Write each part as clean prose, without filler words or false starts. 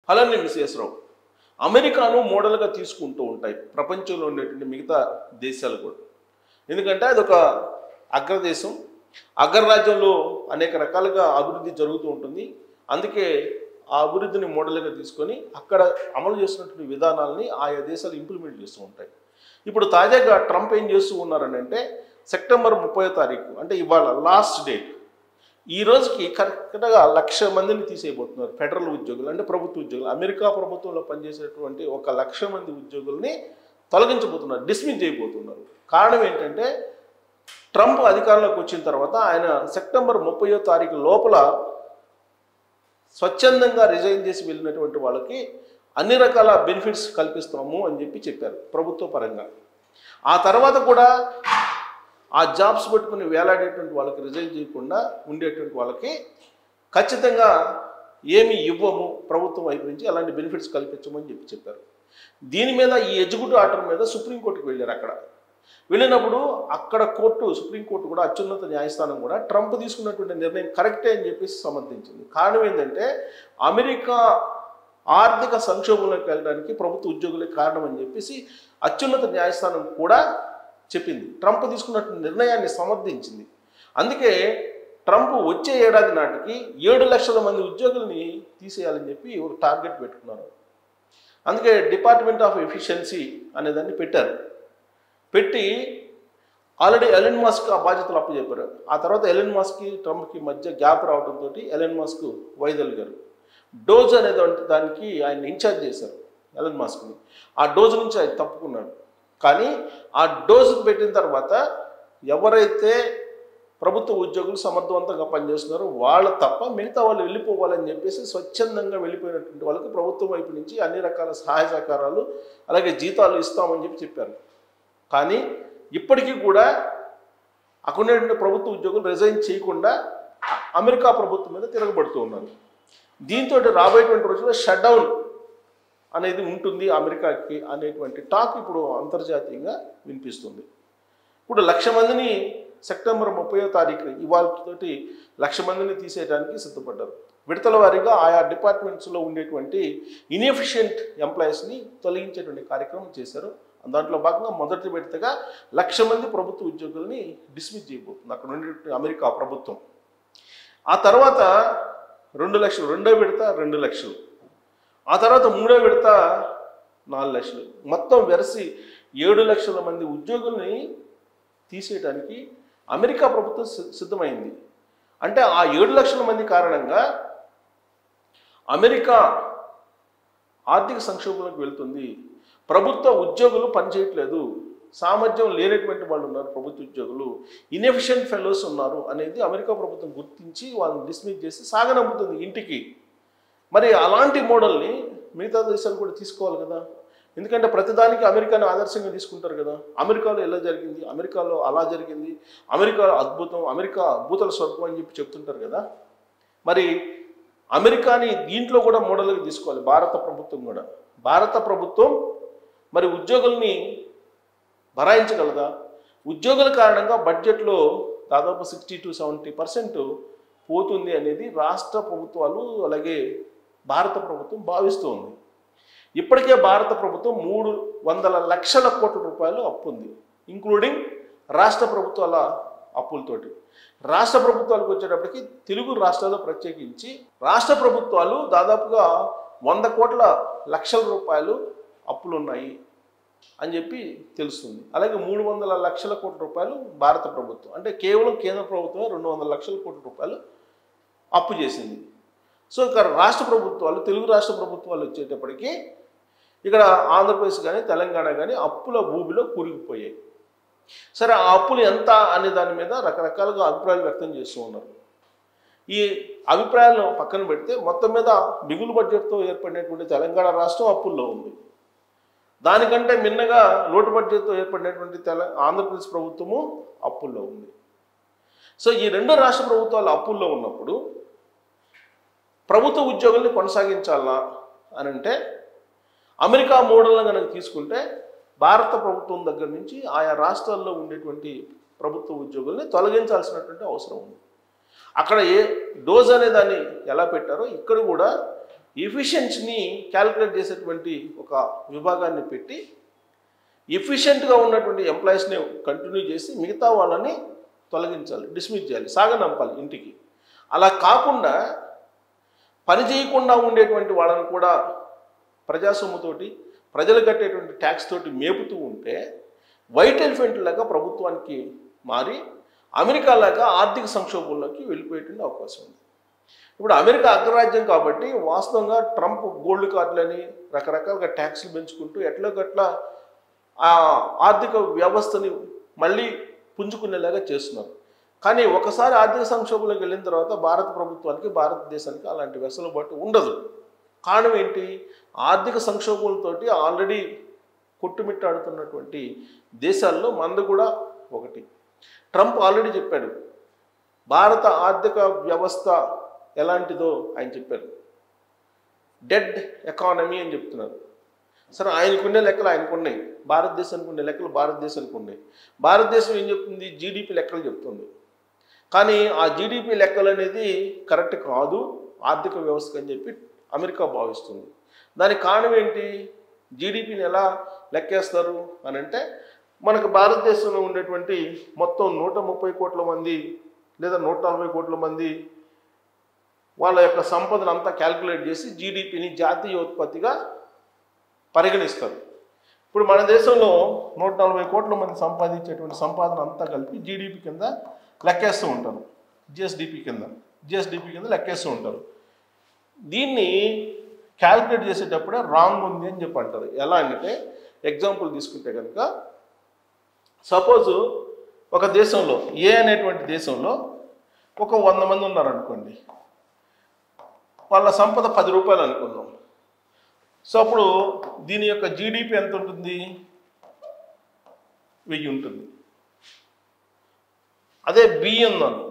Hello నేను విశ్వేశ్వరరావు. అమెరికాను మోడల్గా తీసుకుంటూ ఉంటాయి ప్రపంచంలో ఉండేటువంటి మిగతా దేశాలు కూడా. ఎందుకంటే అదొక అగ్రదేశం, అగ్రరాజ్యంలో అనేక రకాలుగా అభివృద్ధి జరుగుతూ ఉంటుంది. అందుకే ఆ అభివృద్ధిని మోడల్గా తీసుకొని అక్కడ అమలు చేస్తున్నటువంటి విధానాలని ఆయా దేశాలు ఇంప్లిమెంట్ చేస్తూ ఉంటాయి. ఇప్పుడు తాజాగా ట్రంప్ ఏం చేస్తూ ఉన్నారనంటే సెప్టెంబర్ 30వ తారీఖు అంటే ఇవాళ లాస్ట్ డేట్, ఈ రోజుకి కరెక్ట్గా 1,00,000 మందిని తీసేయబోతున్నారు. ఫెడరల్ ఉద్యోగులు అంటే ప్రభుత్వ ఉద్యోగులు, అమెరికా ప్రభుత్వంలో పనిచేసేటువంటి 1,00,000 మంది ఉద్యోగుల్ని తొలగించబోతున్నారు, డిస్మిస్ చేయబోతున్నారు. కారణం ఏంటంటే ట్రంప్ అధికారంలోకి వచ్చిన తర్వాత ఆయన సెప్టెంబర్ 30వ తారీఖు లోపల స్వచ్ఛందంగా రిజైన్ చేసి వెళ్ళినటువంటి వాళ్ళకి అన్ని రకాల బెనిఫిట్స్ కల్పిస్తాము అని చెప్పారు ప్రభుత్వ పరంగా. ఆ తర్వాత కూడా ఆ జాబ్స్ పెట్టుకుని వేలాడేటువంటి వాళ్ళకి రిజైన్ చేయకుండా ఉండేటువంటి వాళ్ళకి ఖచ్చితంగా ఏమి ఇవ్వము ప్రభుత్వం వైపు నుంచి, అలాంటి బెనిఫిట్స్ కల్పించమని చెప్పారు. దీని మీద ఈ ఎగ్జిక్యూటివ్ ఆర్డర్ మీద సుప్రీంకోర్టుకు వెళ్ళారు. అక్కడ వెళ్ళినప్పుడు అక్కడ సుప్రీంకోర్టు కూడా అత్యున్నత న్యాయస్థానం కూడా ట్రంప్ తీసుకున్నటువంటి నిర్ణయం కరెక్టే అని చెప్పేసి సమర్థించింది. కారణం ఏంటంటే అమెరికా ఆర్థిక సంక్షోభంలోకి వెళ్ళడానికి ప్రభుత్వ ఉద్యోగులే కారణం అని చెప్పేసి అత్యున్నత న్యాయస్థానం కూడా చెప్పింది. ట్రంప్ తీసుకున్నటువంటి నిర్ణయాన్ని సమర్థించింది. అందుకే ట్రంప్ వచ్చే ఏడాది నాటికి 7 లక్షల మంది ఉద్యోగుల్ని తీసేయాలని చెప్పి ఒక టార్గెట్ పెట్టుకున్నారు. అందుకే డిపార్ట్మెంట్ ఆఫ్ ఎఫిషియన్సీ అనేదాన్ని పెట్టారు. పెట్టి ఆల్రెడీ ఎలన్ మస్క్ ఆ బాధ్యతలు అప్పచెప్పారు. ఆ తర్వాత ఎలన్ మస్క్కి ట్రంప్కి మధ్య గ్యాప్ రావడంతో ఎలన్ మస్క్ వైదొలిగారు. డోజ్ అనేటువంటి దానికి ఆయన ఇన్ఛార్జ్ చేశారు ఎలన్ మస్క్ని. ఆ డోజ్ నుంచి ఆయన తప్పుకున్నాడు. కానీ ఆ డోజ్ పెట్టిన తర్వాత ఎవరైతే ప్రభుత్వ ఉద్యోగులు సమర్థవంతంగా పనిచేస్తున్నారో వాళ్ళు తప్ప మిగతా వాళ్ళు వెళ్ళిపోవాలని చెప్పేసి స్వచ్ఛందంగా వెళ్ళిపోయినటువంటి వాళ్ళకి ప్రభుత్వం వైపు నుంచి అన్ని రకాల సహాయ సహకారాలు అలాగే జీతాలు ఇస్తామని చెప్పారు. కానీ ఇప్పటికీ కూడా అక్కడ ఉన్నటువంటి ప్రభుత్వ ఉద్యోగులు రిజైన్ చేయకుండా అమెరికా ప్రభుత్వం మీద తిరగబడుతూ ఉన్నారు. దీంతో రాబోయేటువంటి రోజుల్లో షట్ డౌన్ అనేది ఉంటుంది అమెరికాకి అనేటువంటి టాక్ ఇప్పుడు అంతర్జాతీయంగా వినిపిస్తుంది. ఇప్పుడు 1,00,000 మందిని సెప్టెంబర్ 30వ తారీఖు ఇవాళతోటి 1,00,000 మందిని తీసేయడానికి సిద్ధపడ్డారు. విడతల వారీగా ఆయా డిపార్ట్మెంట్స్లో ఉండేటువంటి ఇన్ఎఫిషియెంట్ ఎంప్లాయీస్ని తొలగించేటువంటి కార్యక్రమం చేశారు. దాంట్లో భాగంగా మొదటి విడతగా 1,00,000 మంది ప్రభుత్వ ఉద్యోగుల్ని డిస్మిస్ చేయబోతుంది అక్కడ ఉండే అమెరికా ప్రభుత్వం. ఆ తర్వాత 2 లక్షలు, రెండో విడత 2 లక్షలు, ఆ తర్వాత మూడో విడత 4 లక్షలు, మొత్తం వెరసి 7 లక్షల మంది ఉద్యోగుల్ని తీసేయడానికి అమెరికా ప్రభుత్వం సిద్ధమైంది. అంటే ఆ 7 లక్షల మంది కారణంగా అమెరికా ఆర్థిక సంక్షోభంలోకి వెళ్తుంది. ప్రభుత్వ ఉద్యోగులు పనిచేయట్లేదు, సామర్థ్యం లేనటువంటి వాళ్ళు ఉన్నారు, ప్రభుత్వ ఉద్యోగులు ఇన్ఎఫిషియెంట్ ఫెలోస్ ఉన్నారు అనేది అమెరికా ప్రభుత్వం గుర్తించి వాళ్ళని డిస్మిస్ చేసి సాగనంపుతుంది ఇంటికి. మరి అలాంటి మోడల్ని మిగతా దేశాలు కూడా తీసుకోవాలి కదా. ఎందుకంటే ప్రతిదానికి అమెరికాని ఆదర్శంగా తీసుకుంటారు కదా. అమెరికాలో ఎలా జరిగింది, అమెరికాలో అలా జరిగింది, అమెరికా అద్భుతం, అమెరికా భూతల స్వర్గం అని చెప్తుంటారు కదా. మరి అమెరికాని దీంట్లో కూడా మోడల్గా తీసుకోవాలి భారత ప్రభుత్వం కూడా. భారత ప్రభుత్వం మరి ఉద్యోగుల్ని భరాయించగలదా? ఉద్యోగుల కారణంగా బడ్జెట్లో దాదాపు 60 to 70% పోతుంది అనేది రాష్ట్ర ప్రభుత్వాలు అలాగే భారత ప్రభుత్వం భావిస్తూ ఉంది. ఇప్పటికే భారత ప్రభుత్వం 300 లక్షల కోట్ల రూపాయలు అప్పు ఉంది, ఇంక్లూడింగ్ రాష్ట్ర ప్రభుత్వాల అప్పులతోటి. రాష్ట్ర ప్రభుత్వాలకు వచ్చేటప్పటికి తెలుగు రాష్ట్రాల్లో ప్రత్యేకించి రాష్ట్ర ప్రభుత్వాలు దాదాపుగా 100 లక్షల రూపాయలు అప్పులు ఉన్నాయి అని తెలుస్తుంది. అలాగే 300 లక్షల కోట్ల రూపాయలు భారత ప్రభుత్వం, అంటే కేవలం కేంద్ర ప్రభుత్వమే 200 లక్షల కోట్ల రూపాయలు అప్పు చేసింది. సో ఇక్కడ రాష్ట్ర ప్రభుత్వాలు, తెలుగు రాష్ట్ర ప్రభుత్వాలు వచ్చేటప్పటికి ఇక్కడ ఆంధ్రప్రదేశ్ కానీ తెలంగాణ కానీ అప్పుల భూమిలో కూరుకుపోయాయి. సరే, ఆ అప్పులు ఎంత అనే దాని మీద రకరకాలుగా అభిప్రాయాలు వ్యక్తం చేస్తూ ఉన్నారు. ఈ అభిప్రాయాలను పక్కన పెడితే మొత్తం మీద మిగులు బడ్జెట్తో ఏర్పడినటువంటి తెలంగాణ రాష్ట్రం అప్పుల్లో ఉంది. దానికంటే మిన్నగా లోటు బడ్జెట్తో ఏర్పడినటువంటి ఆంధ్రప్రదేశ్ ప్రభుత్వము అప్పుల్లో ఉంది. సో ఈ రెండు రాష్ట్ర ప్రభుత్వాలు అప్పుల్లో ఉన్నప్పుడు ప్రభుత్వ ఉద్యోగుల్ని కొనసాగించాలా అని అంటే అమెరికా మోడల్ని కనుక తీసుకుంటే భారత ప్రభుత్వం దగ్గర నుంచి ఆయా రాష్ట్రాల్లో ఉండేటువంటి ప్రభుత్వ ఉద్యోగుల్ని తొలగించాల్సినటువంటి అవసరం ఉంది. అక్కడ ఏ డోజ్ అనే దాన్ని ఎలా పెట్టారో ఇక్కడ కూడా ఎఫిషియన్సీని క్యాలిక్యులేట్ చేసేటువంటి ఒక విభాగాన్ని పెట్టి ఎఫిషియెంట్గా ఉన్నటువంటి ఎంప్లాయీస్ని కంటిన్యూ చేసి మిగతా వాళ్ళని తొలగించాలి, డిస్మిస్ చేయాలి, సాగనంపాలి ఇంటికి. అలా కాకుండా పని చేయకుండా ఉండేటువంటి వాళ్ళని కూడా ప్రజాసొమ్ముతోటి ప్రజలు కట్టేటువంటి ట్యాక్స్ తోటి మేపుతూ ఉంటే వైట్ ఎలిఫెంట్ లాగా ప్రభుత్వానికి మారి అమెరికా లాగా ఆర్థిక సంక్షోభంలోకి వెళ్ళిపోయేటువంటి అవకాశం ఉంది. ఇప్పుడు అమెరికా అగ్రరాజ్యం కాబట్టి వాస్తవంగా ట్రంప్ గోల్డ్ కార్డులని రకరకాలుగా ట్యాక్స్లు పెంచుకుంటూ ఎట్లా ఆ ఆర్థిక వ్యవస్థని మళ్ళీ పుంజుకునేలాగా చేస్తున్నారు. కానీ ఒకసారి ఆర్థిక సంక్షోభంలోకి వెళ్ళిన తర్వాత భారత ప్రభుత్వానికి భారతదేశానికి అలాంటి వెసులుబాటు ఉండదు. కారణం ఏంటి? ఆర్థిక సంక్షోభంతో ఆల్రెడీ కొట్టుమిట్టాడుతున్నటువంటి దేశాల్లో మనది కూడా ఒకటి. ట్రంప్ ఆల్రెడీ చెప్పాడు భారత ఆర్థిక వ్యవస్థ ఎలాంటిదో ఆయన చెప్పారు. డెడ్ ఎకానమీ అని చెప్తున్నారు. సరే, ఆయనకుండే లెక్కలు ఆయనకున్నాయి, భారతదేశానికి ఉండే లెక్కలు భారతదేశానికి ఉన్నాయి. భారతదేశం ఏం చెప్తుంది? జీడిపి లెక్కలు చెప్తుంది. కానీ ఆ జీడిపి లెక్కలు అనేది కరెక్ట్ కాదు ఆర్థిక వ్యవస్థ అని చెప్పి అమెరికా భావిస్తుంది. దానికి కారణం ఏంటి? జీడిపిని ఎలా లెక్కేస్తారు అని అంటే, మనకు భారతదేశంలో ఉండేటువంటి మొత్తం 130 కోట్ల మంది లేదా 140 కోట్ల మంది వాళ్ళ యొక్క సంపదను అంతా క్యాల్కులేట్ చేసి జీడిపిని జాతీయ ఉత్పత్తిగా పరిగణిస్తారు. ఇప్పుడు మన దేశంలో 140 కోట్ల మంది సంపాదించేటువంటి సంపాదన అంతా కలిపి జీడిపి కింద లెక్కేస్తూ ఉంటారు, జిఎస్డిపి కింద లెక్కేస్తూ ఉంటారు. దీన్ని క్యాల్కులేట్ చేసేటప్పుడే రాంగ్ ఉంది అని చెప్పి అంటారు. ఎలా అంటే, ఎగ్జాంపుల్ తీసుకుంటే కనుక సపోజు ఒక దేశంలో ఏ అనేటువంటి దేశంలో ఒక 100 మంది ఉన్నారనుకోండి, వాళ్ళ సంపద 10 రూపాయలు అనుకుందాం. సో అప్పుడు దీని యొక్క జీడిపి ఎంత ఉంటుంది? 1000 ఉంటుంది. అదే బి ఉందను,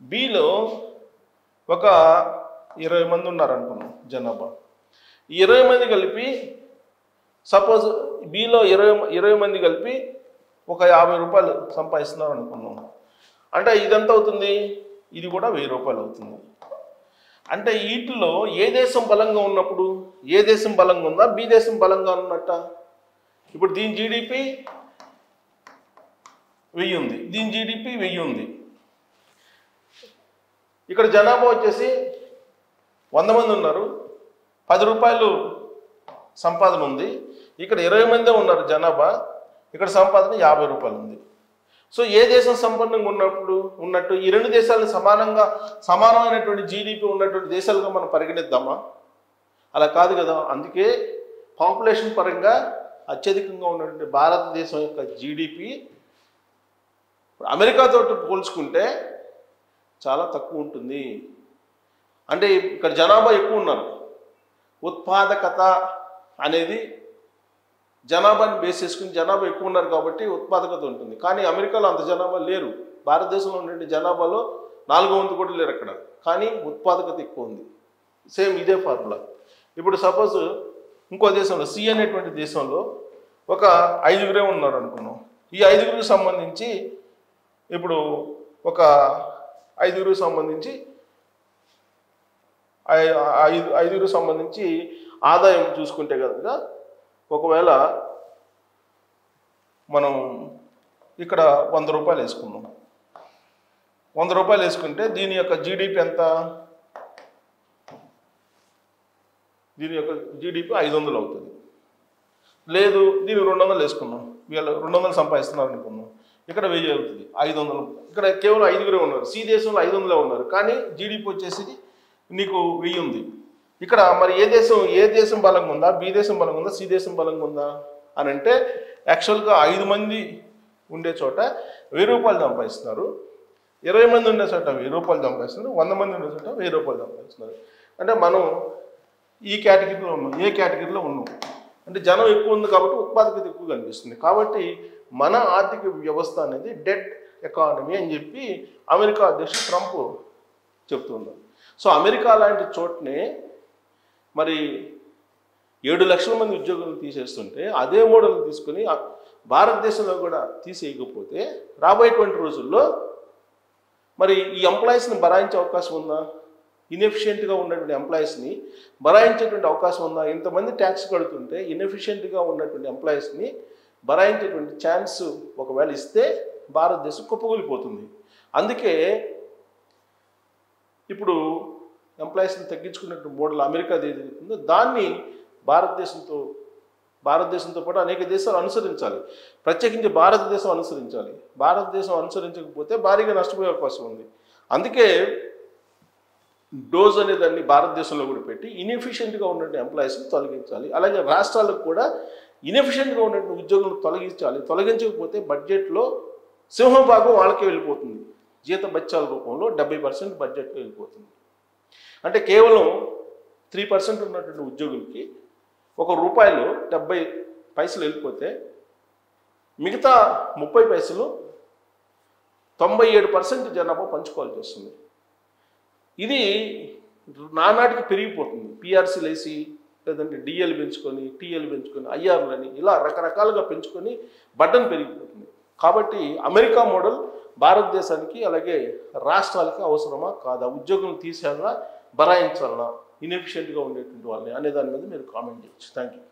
బిలో ఒక 20 మంది ఉన్నారనుకున్నాం జనాభా. ఈ 20 మంది కలిపి సపోజ్ బిలో 20 మంది కలిపి ఒక 50 రూపాయలు సంపాదిస్తున్నారు అనుకున్నాం. అంటే ఇదంతా అవుతుంది, ఇది కూడా 1000 రూపాయలు అవుతుంది. అంటే వీటిలో ఏ దేశం బలంగా ఉన్నప్పుడు, ఏ దేశం బలంగా ఉందా, బి దేశం బలంగా ఉన్నట్ట? ఇప్పుడు దీని జీడిపి 1000 ఉంది, దీని జీడిపి 1000 ఉంది. ఇక్కడ జనాభా వచ్చేసి 100 మంది ఉన్నారు, 10 రూపాయలు సంపాదన ఉంది. ఇక్కడ 20 మందే ఉన్నారు జనాభా, ఇక్కడ సంపాదన 50 రూపాయలు ఉంది. సో ఏ దేశం సంపన్నంగా ఉన్నట్టు ఈ రెండు దేశాలను సమానమైనటువంటి జీడిపి ఉన్నటువంటి దేశాలుగా మనం పరిగణిద్దామా? అలా కాదు కదా. అందుకే పాపులేషన్ పరంగా అత్యధికంగా ఉన్నటువంటి భారతదేశం యొక్క జీడిపి అమెరికాతో పోల్చుకుంటే చాలా తక్కువ ఉంటుంది. అంటే ఇక్కడ జనాభా ఎక్కువ ఉన్నారు, ఉత్పాదకత అనేది జనాభాని బేస్ చేసుకుని జనాభా ఎక్కువ ఉన్నారు కాబట్టి ఉత్పాదకత ఉంటుంది. కానీ అమెరికాలో అంత జనాభా లేరు. భారతదేశంలో ఉండే జనాభాలో 4వ వంతు కూడా లేరు అక్కడ, కానీ ఉత్పాదకత ఎక్కువ ఉంది. సేమ్ ఇదే ఫార్ములా. ఇప్పుడు సపోజ్ ఇంకో దేశంలో సి అనేటువంటి దేశంలో ఒక 5గురే ఉన్నారు అనుకున్నాం. ఈ 5గురికి సంబంధించి ఇప్పుడు ఒక 5గురికి సంబంధించి ఆదాయం చూసుకుంటే కనుక ఒకవేళ మనం ఇక్కడ 100 రూపాయలు వేసుకున్నాం. 100 రూపాయలు వేసుకుంటే దీని యొక్క జీడిపి ఎంత? దీని యొక్క జీడిపి 500 అవుతుంది. లేదు దీనికి 200 వేసుకున్నాం, వీళ్ళు 200 సంపాదిస్తున్నారు అనుకున్నాం, ఇక్కడ 1000 అవుతుంది. 500. ఇక్కడ కేవలం 5గురే ఉన్నారు. సి దేశంలో 500 ఉన్నారు, కానీ జీడిపి వచ్చేసి నీకు 1000 ఉంది. ఇక్కడ మరి ఏ దేశం బలంగా ఉందా, బి దేశం బలంగా ఉందా, సి దేశం బలంగా ఉందా అని అంటే యాక్చువల్గా 5 మంది ఉండే చోట 1000 రూపాయలు సంపాదిస్తున్నారు, 20 మంది ఉండే చోట 1000 రూపాయలు సంపాదిస్తున్నారు, 100 మంది ఉండే చోట 1000 రూపాయలు సంపాదిస్తున్నారు. అంటే మనం ఈ కేటగిరీలో ఉన్నాం, ఏ కేటగిరీలో ఉన్నాం అంటే జనం ఎక్కువ ఉంది కాబట్టి ఉత్పాదకత ఎక్కువ కనిపిస్తుంది. కాబట్టి మన ఆర్థిక వ్యవస్థ అనేది డెడ్ ఎకానమీ అని చెప్పి అమెరికా అధ్యక్షుడు ట్రంప్ చెప్తున్నారు. సో అమెరికా లాంటి చోటనే మరి 7 లక్షల మంది ఉద్యోగులను తీసేస్తుంటే అదే మోడల్ తీసుకుని భారతదేశంలో కూడా తీసేయకపోతే రాబోయేటువంటి రోజుల్లో మరి ఈ ఎంప్లాయీస్ని భరాయించే అవకాశం ఉందా? ఇన్ఎఫిషియెంట్గా ఉన్నటువంటి ఎంప్లాయీస్ని బరాయించేటువంటి అవకాశం ఉందా? ఇంతమంది ట్యాక్స్ కడుతుంటే ఇన్ఎఫిషియెంట్గా ఉన్నటువంటి ఎంప్లాయీస్ని బరాయించేటువంటి ఛాన్స్ ఒకవేళ ఇస్తే భారతదేశం కుప్పకూలిపోతుంది. అందుకే ఇప్పుడు ఎంప్లాయీస్ని తగ్గించుకున్నట్టు మోడల్ అమెరికాది ఏదైతుందో దాన్ని భారతదేశంతో పాటు అనేక దేశాలు అనుసరించాలి. ప్రత్యేకించి భారతదేశం అనుసరించాలి. భారతదేశం అనుసరించకపోతే భారీగా నష్టపోయే అవకాశం ఉంది. అందుకే డోజ్ అనే దాన్ని భారతదేశంలో కూడా పెట్టి ఇన్ఎఫిషియెంట్గా ఉన్నటువంటి ఎంప్లాయీస్ని తొలగించాలి. అలాగే రాష్ట్రాలకు కూడా ఇన్ఎఫిషియెంట్గా ఉన్నటువంటి ఉద్యోగులను తొలగించాలి. తొలగించకపోతే బడ్జెట్లో సింహభాగం వాళ్ళకే వెళ్ళిపోతుంది. జీత బత్యాల రూపంలో 70% బడ్జెట్కి వెళ్ళిపోతుంది. అంటే కేవలం 3% ఉన్నటువంటి ఉద్యోగులకి ₹1 70 వెళ్ళిపోతే మిగతా 30 పైసలు 97% జనాభా పంచుకోవాల్సి వస్తుంది. ఇది నానాటికి పెరిగిపోతుంది. పిఆర్సీలు వేసి లేదంటే డిఎల్ పెంచుకొని టీఎల్ పెంచుకొని ఐఆర్లని ఇలా రకరకాలుగా పెంచుకొని బడ్డను పెరిగిపోతుంది. కాబట్టి అమెరికా మోడల్ భారతదేశానికి అలాగే రాష్ట్రాలకి అవసరమా కాదా? ఉద్యోగులను తీసేయాలా, బరాయించాలా, ఇన్ఎఫిషియెంట్గా ఉండేటువంటి వాళ్ళని అనే దాని మీద మీరు కామెంట్ చేయొచ్చు. Thank you.